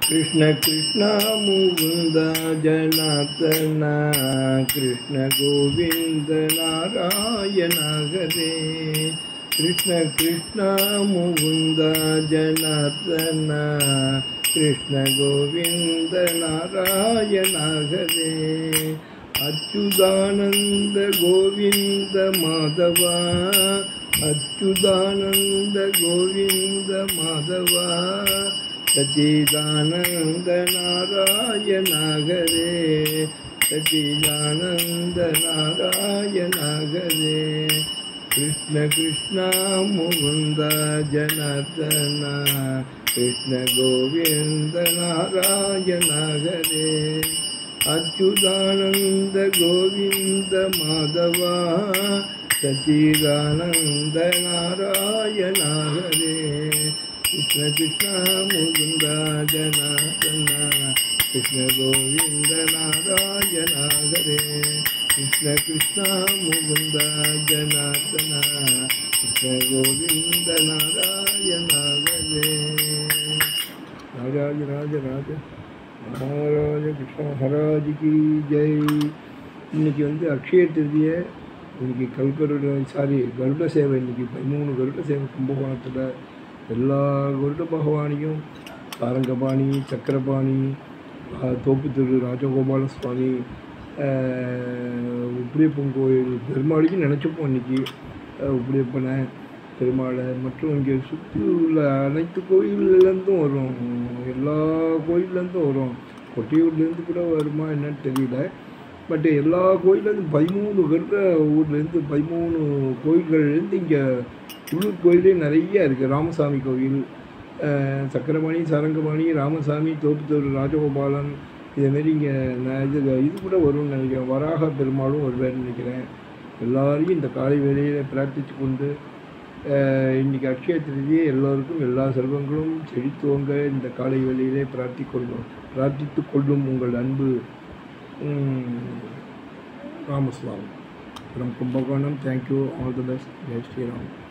कृष्ण कृष्ण मुकुंद जनार्दन कृष्ण गोविंद नारायण हरे। कृष्ण कृष्ण मुकुंद जनार्दन कृष्ण गोविंद नारायण हरे। अच्युतानंद गोविंद माधवा अच्युतानंद गोविंद माधवा सच्चिदानंद नारायण हरे। सच्चिदानंद नारायण हरे। कृष्ण कृष्ण मुकुंद जनार्दन कृष्ण गोविंद नारायण हरे। अच्युतानंद गोविंद माधवा सच्चिदानंद नारायण हरे। कृष्ण कृष्ण मुकुंद जनार्दन कृष्ण गोविंद नारायण हरे। कृष्ण कृष्ण मुकुंद जनार्दन कृष्ण गोविंद नारायण हरे। राज राज राज महाराज कृष्ण महाराज की जय। इनकी अक्षय तृतीय इनकी गरुड़ सेवा इनकी 13 गरुड़ सेवा कुंभकोणत्तुल எல்லா கருட பகவானையும் சாரங்கபாணி சக்கரபாணி தோப்புத்தூர் ராஜகோபால சுவாமி உப்பிலியப்பன் கோயில் பெருமாளையும் நினச்சிப்போம் இன்றைக்கி உப்பிலியப்பனை பெருமாளை மற்றும் இங்கே சுற்றி உள்ள அனைத்து கோயில்லேருந்தும் வரும், எல்லா கோயிலேருந்தும் வரும். கொட்டியூர்லேருந்து கூட வருமா என்னன்னு தெரியல. பட் எல்லா கோயிலேருந்து 13 கருட ஊர்லேருந்து 13 கோயில்கள்லேருந்து இங்கே உள்ளூர் கோயிலே நிறைய இருக்குது. ராமசாமி கோயில், சக்கரபாணி சாரங்கபாணி ராமசாமி தோப்புத்தூர் ராஜகோபாலன் இதேமாரி இங்கே இது கூட வரும்னு நினைக்கிறேன். வராக பெருமாளும் வருவார்னு நினைக்கிறேன். எல்லாரையும் இந்த காலை வேளையில் பிரார்த்தித்து கொண்டு இன்றைக்கி அக்ஷய திருதியை எல்லோருக்கும் எல்லா செல்வங்களும் செழித்துவங்க இந்த காலை வேளையிலே பிரார்த்தித்து கொள்ளும் உங்கள் அன்பு Ramaswamy from Kumbakonam. Thank you. All the best. Jai Shri Ram.